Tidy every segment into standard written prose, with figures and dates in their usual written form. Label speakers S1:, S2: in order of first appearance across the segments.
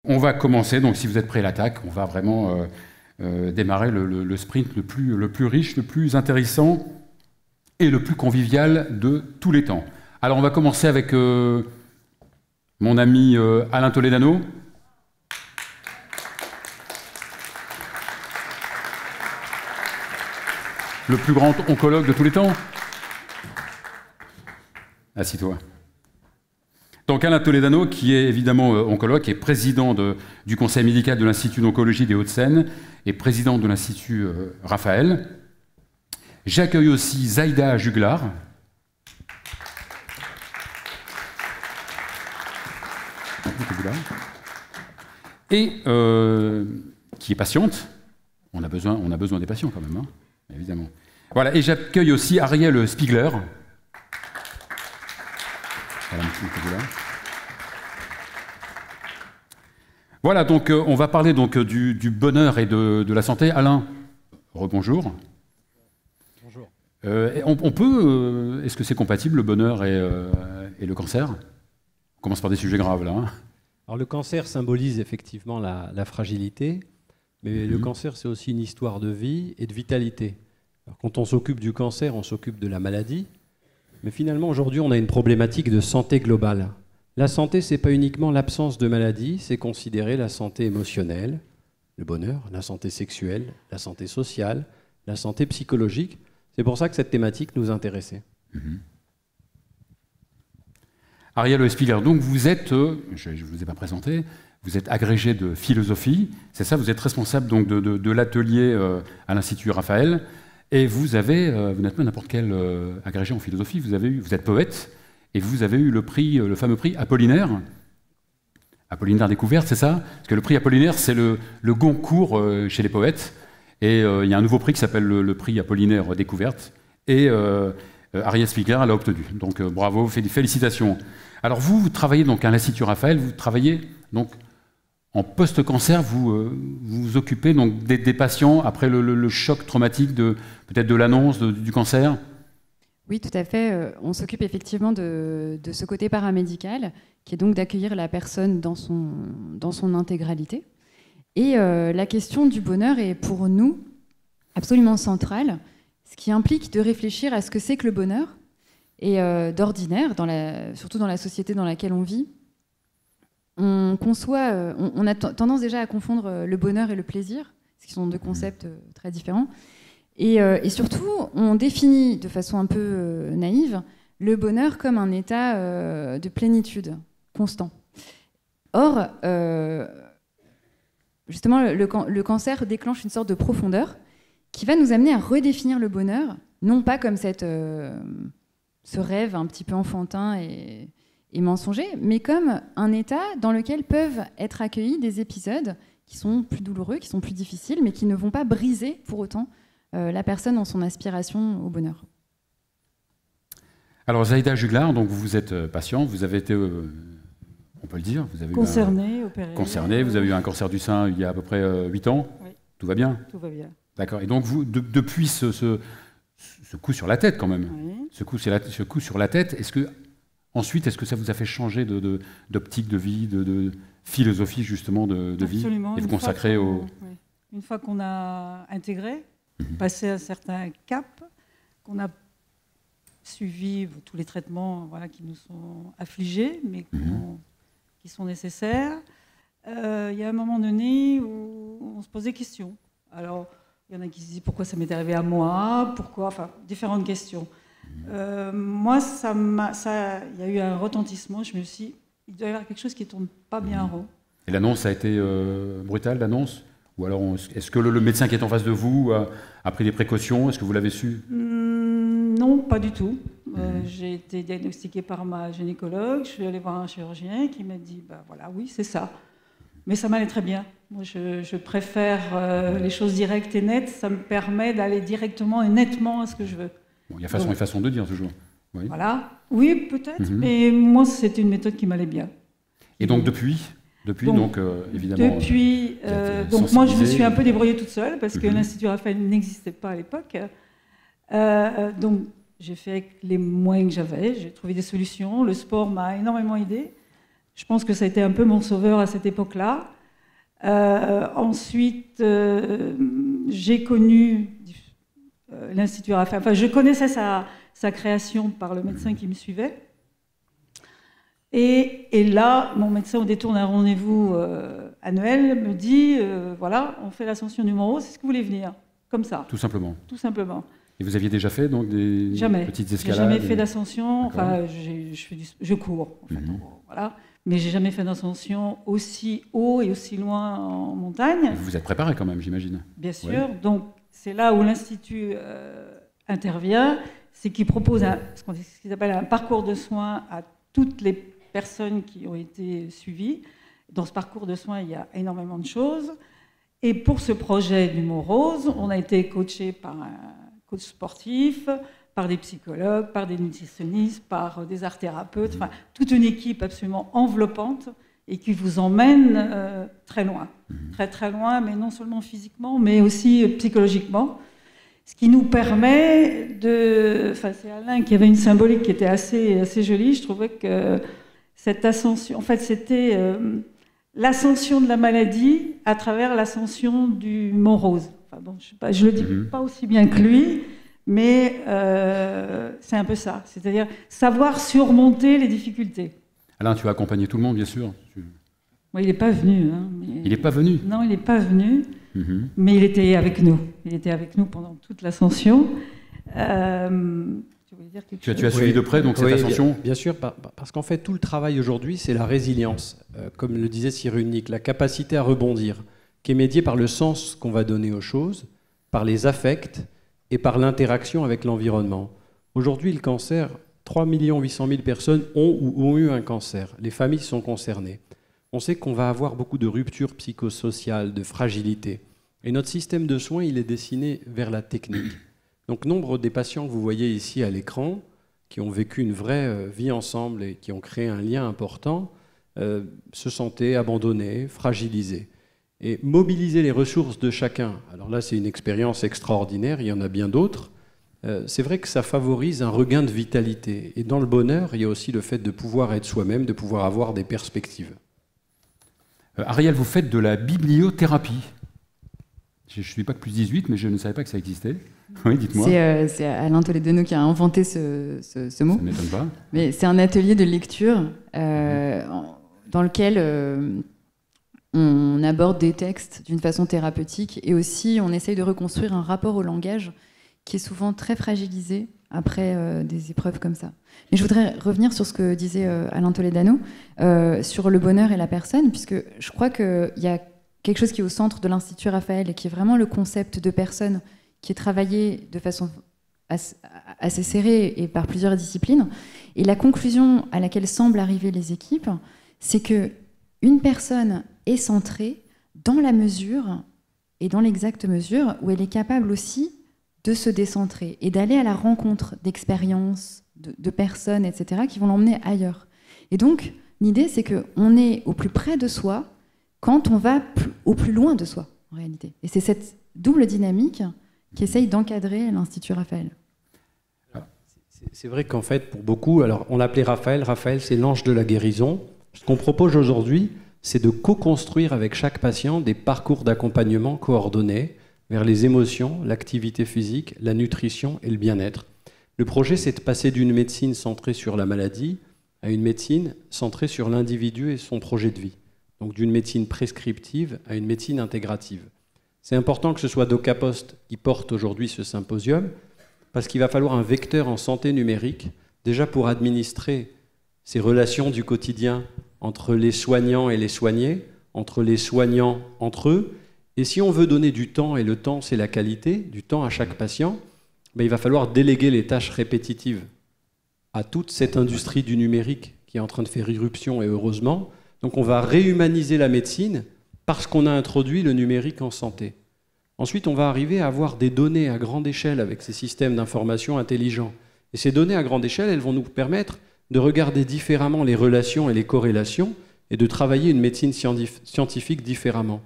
S1: On va commencer, donc si vous êtes prêts à l'attaque, on va vraiment démarrer le sprint le plus riche, le plus intéressant et le plus convivial de tous les temps. Alors on va commencer avec mon ami Alain Toledano. Le plus grand oncologue de tous les temps. Assis-toi. Donc Alain Toledano, qui est évidemment oncologue, qui est président du conseil médical de l'Institut d'oncologie des Hauts-de-Seine et président de l'Institut Raphaël. J'accueille aussi Zaïda Juglar. Et qui est patiente. On a besoin des patients quand même, hein, évidemment. Voilà, et j'accueille aussi Ariel Spiegler. Voilà, donc on va parler donc du bonheur et de la santé. Alain, rebonjour.
S2: Bonjour.
S1: Est-ce que c'est compatible le bonheur et le cancer? On commence par des sujets graves là. Hein.
S2: Alors le cancer symbolise effectivement la fragilité, mais le cancer c'est aussi une histoire de vie et de vitalité. Alors, quand on s'occupe du cancer, on s'occupe de la maladie, mais finalement aujourd'hui on a une problématique de santé globale. La santé, ce n'est pas uniquement l'absence de maladie, c'est considérer la santé émotionnelle, le bonheur, la santé sexuelle, la santé sociale, la santé psychologique. C'est pour ça que cette thématique nous intéressait.
S1: Ariel Spiegler, donc vous êtes, je ne vous ai pas présenté, vous êtes agrégé de philosophie, c'est ça, vous êtes responsable donc de l'atelier à l'Institut Raphaël, et vous n'êtes pas n'importe quel agrégé en philosophie, vous êtes poète, et vous avez eu le fameux prix Apollinaire. Apollinaire Découverte, c'est ça? Parce que le prix Apollinaire, c'est le Goncourt chez les poètes. Et il y a un nouveau prix qui s'appelle le prix Apollinaire Découverte. Et Ariel Spiegler l'a obtenu. Donc bravo, félicitations. Alors vous travaillez donc à l'Institut Raphaël, vous travaillez donc en post-cancer, vous vous occupez donc des patients après le choc traumatique peut-être de l'annonce du cancer.
S3: Oui, tout à fait. On s'occupe effectivement de ce côté paramédical, qui est donc d'accueillir la personne dans son intégralité. Et la question du bonheur est pour nous absolument centrale, ce qui implique de réfléchir à ce que c'est que le bonheur. Et d'ordinaire, surtout dans la société dans laquelle on vit, on a tendance déjà à confondre le bonheur et le plaisir, ce qui sont deux concepts très différents. Et surtout, on définit de façon un peu naïve le bonheur comme un état de plénitude constant. Or, justement, le cancer déclenche une sorte de profondeur qui va nous amener à redéfinir le bonheur, non pas comme ce rêve un petit peu enfantin et mensonger, mais comme un état dans lequel peuvent être accueillis des épisodes qui sont plus douloureux, qui sont plus difficiles, mais qui ne vont pas briser pour autant la personne dans son aspiration au bonheur.
S1: Alors Zaïda Juglar, donc vous êtes patient, vous avez été, on peut le dire, vous avez
S4: opéré.
S1: Concerné, vous avez eu un cancer du sein il y a à peu près 8 ans.
S4: Oui.
S1: Tout va bien?
S4: Tout va bien.
S1: D'accord. Et donc vous, depuis ce coup sur la tête quand même,
S4: Oui.
S1: ce coup sur la tête, est-ce que ça vous a fait changer d'optique de vie, de philosophie justement de vie, et vous consacrer au...
S4: Oui. Une fois qu'on a intégré, passé un certain cap, qu'on a suivi tous les traitements qui nous sont affligés, mais qui sont nécessaires, il y a un moment donné où on se pose des questions. Alors, il y en a qui se disent pourquoi ça m'est arrivé à moi, pourquoi, enfin, différentes questions. Moi, il y a eu un retentissement, je me suis dit, il doit y avoir quelque chose qui ne tourne pas bien en rond.
S1: Et l'annonce a été brutale, l'annonce? Ou alors, est-ce que le médecin qui est en face de vous a pris des précautions? Est-ce que vous l'avez su?
S4: Non, pas du tout. J'ai été diagnostiquée par ma gynécologue. Je suis allée voir un chirurgien qui m'a dit, voilà, oui, c'est ça. Mais ça m'allait très bien. Moi, je préfère les choses directes et nettes. Ça me permet d'aller directement et nettement à ce que je veux.
S1: Bon, il y a façon et façon de dire, toujours. Oui.
S4: Voilà. Oui, peut-être. Mais moi, c'était une méthode qui m'allait bien.
S1: Et donc, depuis, évidemment...
S4: Donc moi, je me suis un peu débrouillée toute seule parce que l'Institut Raphaël n'existait pas à l'époque. Donc, j'ai fait avec les moyens que j'avais. J'ai trouvé des solutions. Le sport m'a énormément aidée. Je pense que ça a été un peu mon sauveur à cette époque-là. Ensuite, j'ai connu l'Institut Raphaël. Enfin, je connaissais sa création par le médecin qui me suivait. Et là, mon médecin, au détour d'un rendez-vous annuel, me dit voilà, on fait l'ascension du Mont Rose, est-ce que vous voulez venir? Comme ça.
S1: Tout simplement.
S4: Tout simplement.
S1: Et vous aviez déjà fait donc des petites escalades?
S4: Jamais fait d'ascension. Enfin, je cours. En fait, voilà. Mais j'ai jamais fait d'ascension aussi haut et aussi loin en montagne.
S1: Vous vous êtes préparé quand même, j'imagine.
S4: Bien sûr. Ouais. Donc, c'est là où l'Institut intervient. C'est qu'il propose ce qu'ils appellent un parcours de soins à toutes les personnes qui ont été suivies. Dans ce parcours de soins, il y a énormément de choses. Et pour ce projet du Mont Rose, on a été coaché par un coach sportif, par des psychologues, par des nutritionnistes, par des art-thérapeutes, enfin, toute une équipe absolument enveloppante et qui vous emmène très loin. Très très loin, mais non seulement physiquement, mais aussi psychologiquement. Ce qui nous permet de... Enfin, c'est Alain qui avait une symbolique qui était assez jolie. Je trouvais que cette ascension... En fait, c'était l'ascension de la maladie à travers l'ascension du Mont Rose. Enfin, bon, je le dis pas aussi bien que lui, mais c'est un peu ça. C'est-à-dire savoir surmonter les difficultés.
S1: Alain, tu as accompagné tout le monde, bien sûr.
S4: Oui, il n'est pas venu. Hein, mais...
S1: Il n'est pas venu?
S4: Non, il n'est pas venu, mais il était avec nous. Il était avec nous pendant toute l'ascension.
S1: Tu as suivi de près donc, cette ascension?
S2: Bien sûr, parce qu'en fait, tout le travail aujourd'hui, c'est la résilience. Comme le disait Cyrulnik, la capacité à rebondir, qui est médiée par le sens qu'on va donner aux choses, par les affects et par l'interaction avec l'environnement. Aujourd'hui, le cancer, 3 800 000 personnes ont eu un cancer. Les familles sont concernées. On sait qu'on va avoir beaucoup de ruptures psychosociales, de fragilité. Et notre système de soins, il est destiné vers la technique. Donc, nombre des patients que vous voyez ici à l'écran, qui ont vécu une vraie vie ensemble et qui ont créé un lien important, se sentaient abandonnés, fragilisés. Et mobiliser les ressources de chacun, alors là, c'est une expérience extraordinaire, il y en a bien d'autres. C'est vrai que ça favorise un regain de vitalité. Et dans le bonheur, il y a aussi le fait de pouvoir être soi-même, de pouvoir avoir des perspectives.
S1: Ariel, vous faites de la bibliothérapie. Je ne suis pas que plus 18, mais je ne savais pas que ça existait. Oui, dites-moi.
S3: C'est Alain Toledano qui a inventé ce mot.
S1: Ça ne m'étonne pas.
S3: Mais c'est un atelier de lecture dans lequel on aborde des textes d'une façon thérapeutique et aussi on essaye de reconstruire un rapport au langage qui est souvent très fragilisé après des épreuves comme ça. Mais je voudrais revenir sur ce que disait Alain Toledano, sur le bonheur et la personne, puisque je crois qu'il y a quelque chose qui est au centre de l'Institut Raphaël et qui est vraiment le concept de personne qui est travaillé de façon assez serrée et par plusieurs disciplines. Et la conclusion à laquelle semblent arriver les équipes, c'est qu'une personne est centrée dans la mesure et dans l'exacte mesure où elle est capable aussi de se décentrer et d'aller à la rencontre d'expériences, de personnes, etc., qui vont l'emmener ailleurs. Et donc, l'idée, c'est qu'on est au plus près de soi quand on va au plus loin de soi, en réalité. Et c'est cette double dynamique qu'essaye d'encadrer l'Institut Raphaël.
S2: C'est vrai qu'en fait, pour beaucoup, alors on l'appelait Raphaël, c'est l'ange de la guérison. Ce qu'on propose aujourd'hui, c'est de co-construire avec chaque patient des parcours d'accompagnement coordonnés vers les émotions, l'activité physique, la nutrition et le bien-être. Le projet, c'est de passer d'une médecine centrée sur la maladie à une médecine centrée sur l'individu et son projet de vie. Donc d'une médecine prescriptive à une médecine intégrative. C'est important que ce soit DocaPost qui porte aujourd'hui ce symposium, parce qu'il va falloir un vecteur en santé numérique, déjà pour administrer ces relations du quotidien entre les soignants et les soignés, entre les soignants entre eux. Et si on veut donner du temps, et le temps c'est la qualité, du temps à chaque patient, il va falloir déléguer les tâches répétitives à toute cette industrie du numérique qui est en train de faire irruption, et heureusement. Donc on va réhumaniser la médecine parce qu'on a introduit le numérique en santé. Ensuite, on va arriver à avoir des données à grande échelle avec ces systèmes d'information intelligents. Et ces données à grande échelle, elles vont nous permettre de regarder différemment les relations et les corrélations et de travailler une médecine scientifique différemment.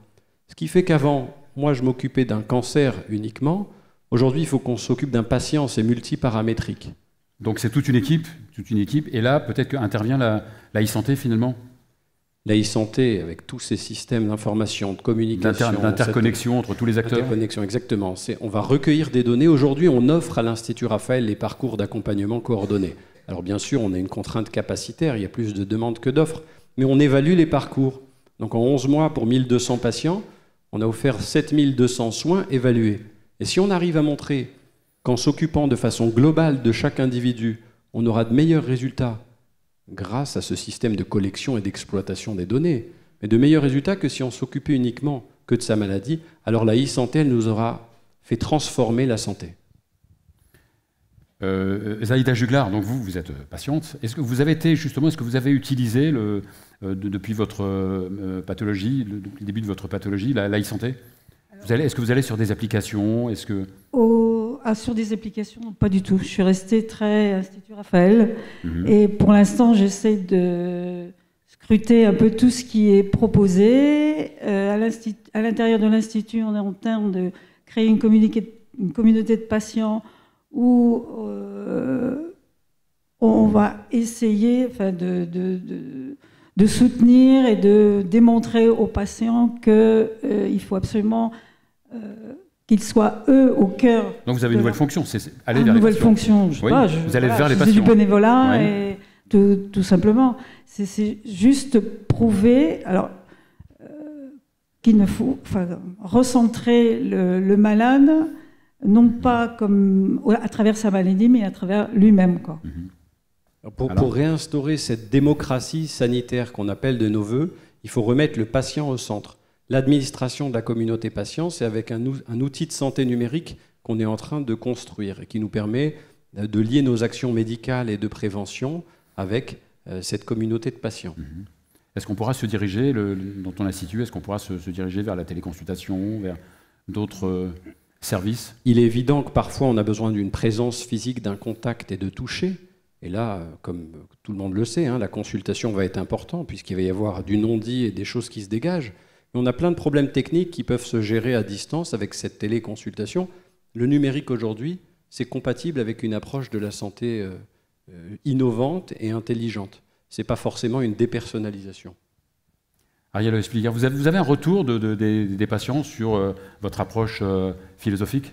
S2: Ce qui fait qu'avant, moi, je m'occupais d'un cancer uniquement. Aujourd'hui, il faut qu'on s'occupe d'un patient, c'est multiparamétrique.
S1: Donc c'est toute une équipe, et là, peut-être qu'intervient la e-santé finalement.
S2: La e-santé, avec tous ces systèmes d'information, de communication...
S1: D'interconnexion entre tous les acteurs.
S2: Interconnexion, exactement. On va recueillir des données. Aujourd'hui, on offre à l'Institut Raphaël les parcours d'accompagnement coordonnés. Alors bien sûr, on a une contrainte capacitaire, il y a plus de demandes que d'offres, mais on évalue les parcours. Donc en 11 mois, pour 1200 patients, on a offert 7200 soins évalués. Et si on arrive à montrer qu'en s'occupant de façon globale de chaque individu, on aura de meilleurs résultats grâce à ce système de collection et d'exploitation des données, mais de meilleurs résultats que si on s'occupait uniquement que de sa maladie, alors la e-santé, elle nous aura fait transformer la santé.
S1: Zaïda Juglar, donc vous êtes patiente. Est-ce que vous avez été justement, est-ce que vous avez utilisé depuis votre pathologie, depuis le début de votre pathologie, la e-santé? Est-ce que vous allez sur des applications? Est-ce que
S4: sur des applications, pas du tout. Je suis restée très Institut Raphaël. Et pour l'instant, j'essaie de scruter un peu tout ce qui est proposé. À l'intérieur de l'Institut, on est en train de créer une communauté de patients où on va essayer de soutenir et de démontrer aux patients qu'il faut absolument qu'ils soient, eux, au cœur.
S1: Donc vous avez une nouvelle fonction, c'est aller
S4: vers
S1: les
S4: patients. Une nouvelle fonction, je sais pas.
S1: Vous allez vers les patients.
S4: C'est du bénévolat, et tout simplement. C'est juste prouver qu'il ne faut recentrer le malade, non pas comme à travers sa maladie, mais à travers lui-même, quoi.
S2: Pour réinstaurer cette démocratie sanitaire qu'on appelle de nos voeux, il faut remettre le patient au centre. L'administration de la communauté patient, c'est avec un outil de santé numérique qu'on est en train de construire et qui nous permet de lier nos actions médicales et de prévention avec cette communauté de patients.
S1: Est-ce qu'on pourra se diriger, dans ton institut, est-ce qu'on pourra se diriger vers la téléconsultation, vers d'autres services?
S2: Il est évident que parfois on a besoin d'une présence physique, d'un contact et de toucher. Et là, comme tout le monde le sait, la consultation va être importante puisqu'il va y avoir du non-dit et des choses qui se dégagent. Mais on a plein de problèmes techniques qui peuvent se gérer à distance avec cette téléconsultation. Le numérique aujourd'hui, c'est compatible avec une approche de la santé innovante et intelligente. Ce n'est pas forcément une dépersonnalisation.
S1: Ariel Espliger, vous avez un retour des patients sur votre approche philosophique?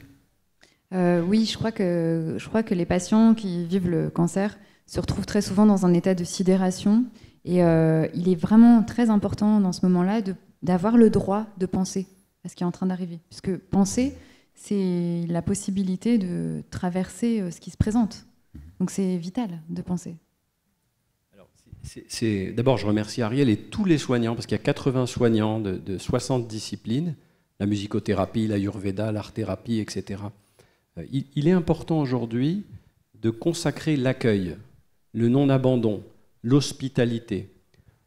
S3: Oui, je crois que les patients qui vivent le cancer se retrouvent très souvent dans un état de sidération. Et il est vraiment très important dans ce moment-là d'avoir le droit de penser à ce qui est en train d'arriver. Puisque penser, c'est la possibilité de traverser ce qui se présente. Donc c'est vital de penser.
S2: D'abord, je remercie Ariel et tous les soignants, parce qu'il y a 80 soignants de 60 disciplines, la musicothérapie, l'ayurveda, l'art-thérapie, etc. Il est important aujourd'hui de consacrer l'accueil, le non-abandon, l'hospitalité.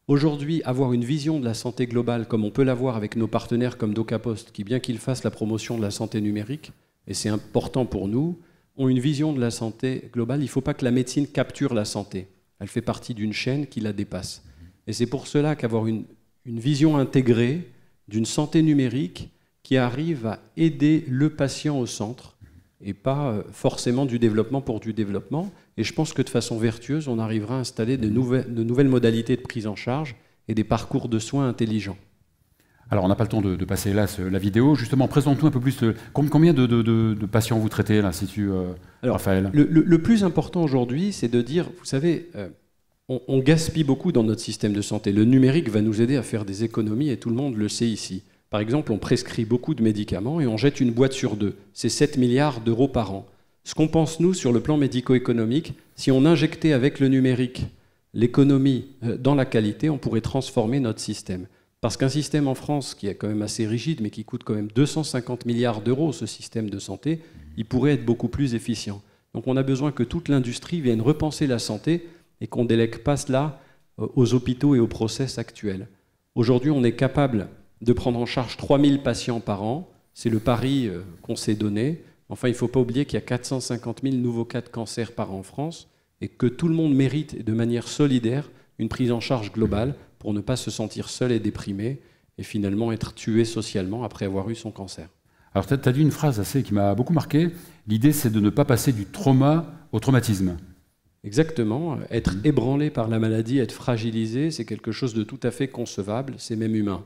S2: Aujourd'hui, avoir une vision de la santé globale, comme on peut l'avoir avec nos partenaires comme DocaPost, qui, bien qu'ils fassent la promotion de la santé numérique, et c'est important pour nous, ont une vision de la santé globale. Il ne faut pas que la médecine capture la santé. Elle fait partie d'une chaîne qui la dépasse. Et c'est pour cela qu'avoir une vision intégrée d'une santé numérique qui arrive à aider le patient au centre, et pas forcément du développement pour du développement. Et je pense que de façon vertueuse, on arrivera à installer de nouvelles modalités de prise en charge et des parcours de soins intelligents.
S1: Alors, on n'a pas le temps de passer là la vidéo. Justement, présente-nous un peu plus. Combien de patients vous traitez à l'Institut Raphaël?
S2: Le plus important aujourd'hui, c'est de dire, vous savez, on gaspille beaucoup dans notre système de santé. Le numérique va nous aider à faire des économies et tout le monde le sait ici. Par exemple, on prescrit beaucoup de médicaments et on jette une boîte sur deux. C'est 7 milliards d'euros par an. Ce qu'on pense, nous, sur le plan médico-économique, si on injectait avec le numérique l'économie dans la qualité, on pourrait transformer notre système. Parce qu'un système en France qui est quand même assez rigide, mais qui coûte quand même 250 milliards d'euros, ce système de santé, il pourrait être beaucoup plus efficient. Donc on a besoin que toute l'industrie vienne repenser la santé et qu'on ne délègue pas cela aux hôpitaux et aux process actuels. Aujourd'hui, on est capable de prendre en charge 3000 patients par an. C'est le pari qu'on s'est donné. Enfin, il ne faut pas oublier qu'il y a 450 000 nouveaux cas de cancer par an en France et que tout le monde mérite de manière solidaire une prise en charge globale pour ne pas se sentir seul et déprimé et finalement être tué socialement après avoir eu son cancer.
S1: Alors, tu as dit une phrase qui m'a beaucoup marqué. L'idée, c'est de ne pas passer du trauma au traumatisme.
S2: Exactement. Être ébranlé par la maladie, être fragilisé, c'est quelque chose de tout à fait concevable, c'est même humain.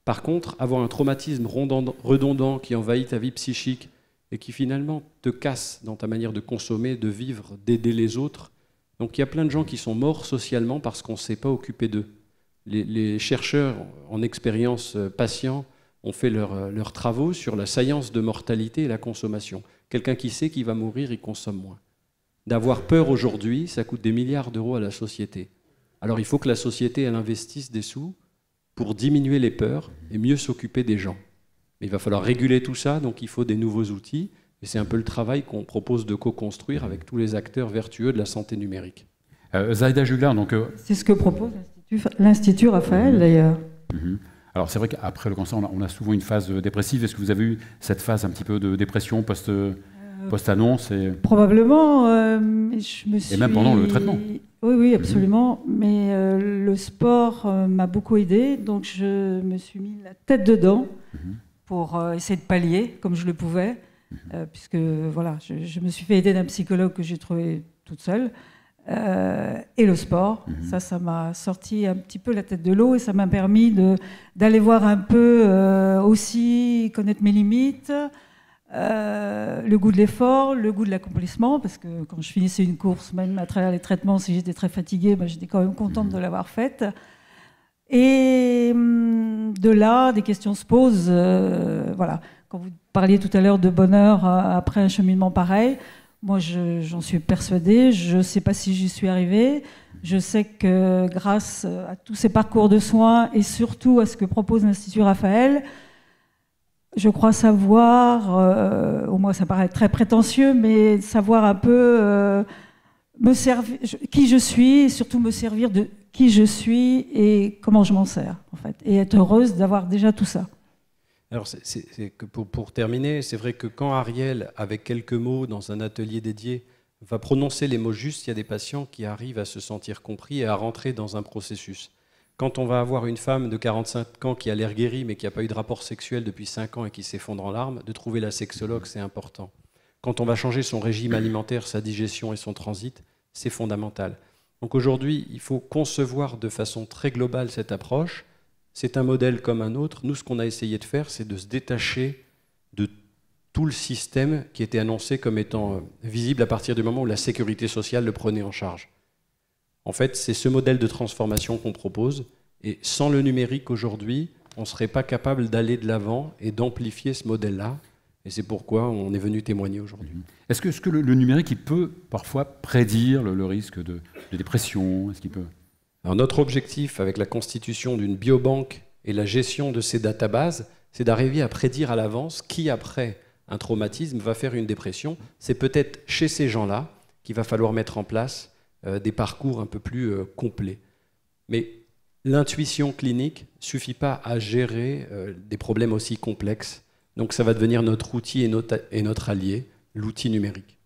S2: Par contre, avoir un traumatisme redondant qui envahit ta vie psychique et qui finalement te casse dans ta manière de consommer, de vivre, d'aider les autres. Donc il y a plein de gens qui sont morts socialement parce qu'on ne s'est pas occupé d'eux. Les chercheurs en expérience patient ont fait leurs travaux sur la science de mortalité et la consommation. Quelqu'un qui sait qu'il va mourir, il consomme moins. D'avoir peur aujourd'hui, ça coûte des milliards d'euros à la société. Alors il faut que la société elle investisse des sous pour diminuer les peurs et mieux s'occuper des gens. Mais il va falloir réguler tout ça, donc il faut des nouveaux outils. Et c'est un peu le travail qu'on propose de co-construire avec tous les acteurs vertueux de la santé numérique.
S1: Zaïda Juglar, donc...
S4: C'est ce que propose l'Institut Raphaël, d'ailleurs.
S1: Alors c'est vrai qu'après le cancer, on a souvent une phase dépressive. Est-ce que vous avez eu cette phase un petit peu de dépression post-annonce
S4: Probablement. Je me suis...
S1: Et même pendant le traitement.
S4: Oui, absolument. Mais le sport m'a beaucoup aidé, donc je me suis mis la tête dedans pour essayer de pallier comme je le pouvais, puisque voilà, je me suis fait aider d'un psychologue que j'ai trouvé toute seule. Et le sport, ça m'a sorti un petit peu la tête de l'eau et ça m'a permis d'aller voir un peu aussi, connaître mes limites, le goût de l'effort, le goût de l'accomplissement, parce que quand je finissais une course, même à travers les traitements, si j'étais très fatiguée, j'étais quand même contente de l'avoir faite. Et de là, des questions se posent. Voilà. Quand vous parliez tout à l'heure de bonheur après un cheminement pareil, moi, j'en suis persuadée. Je ne sais pas si j'y suis arrivée. Je sais que grâce à tous ces parcours de soins et surtout à ce que propose l'Institut Raphaël, je crois savoir, au moins ça paraît très prétentieux, mais savoir un peu me servir, qui je suis et surtout me servir de qui je suis et comment je m'en sers, en fait. Et être heureuse d'avoir déjà tout ça.
S2: Alors, pour terminer, c'est vrai que quand Ariel, avec quelques mots dans un atelier dédié, va prononcer les mots justes, il y a des patients qui arrivent à se sentir compris et à rentrer dans un processus. Quand on va avoir une femme de 45 ans qui a l'air guérie mais qui n'a pas eu de rapport sexuel depuis 5 ans et qui s'effondre en larmes, de trouver la sexologue, c'est important. Quand on va changer son régime alimentaire, sa digestion et son transit, c'est fondamental. Donc aujourd'hui, il faut concevoir de façon très globale cette approche. C'est un modèle comme un autre. Nous, ce qu'on a essayé de faire, c'est de se détacher de tout le système qui était annoncé comme étant visible à partir du moment où la sécurité sociale le prenait en charge. En fait, c'est ce modèle de transformation qu'on propose. Et sans le numérique aujourd'hui, on ne serait pas capable d'aller de l'avant et d'amplifier ce modèle-là. Et c'est pourquoi on est venu témoigner aujourd'hui.
S1: Est-ce que le numérique il peut parfois prédire le risque de dépression? Est-ce qu'il peut...
S2: Alors notre objectif avec la constitution d'une biobanque et la gestion de ces databases, c'est d'arriver à prédire à l'avance qui, après un traumatisme, va faire une dépression. C'est peut-être chez ces gens-là qu'il va falloir mettre en place des parcours un peu plus complets. Mais l'intuition clinique ne suffit pas à gérer des problèmes aussi complexes. Donc ça va devenir notre outil et notre allié, l'outil numérique.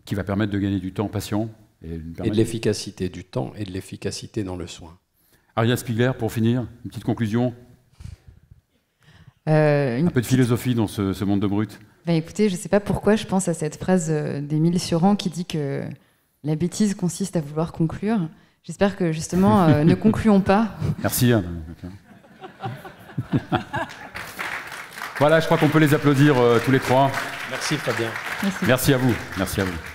S1: Qui va permettre de gagner du temps patient.
S2: Et de l'efficacité, du temps et de l'efficacité dans le soin.
S1: Ariel Spiegler, pour finir, une petite conclusion. Un peu de philosophie dans ce monde de brut.
S3: Écoutez, je ne sais pas pourquoi je pense à cette phrase d'Émile Cioran qui dit que la bêtise consiste à vouloir conclure. J'espère que justement, ne concluons pas.
S1: Merci. Voilà, je crois qu'on peut les applaudir tous les trois.
S2: Merci Fabien.
S1: Merci à vous. Merci à vous.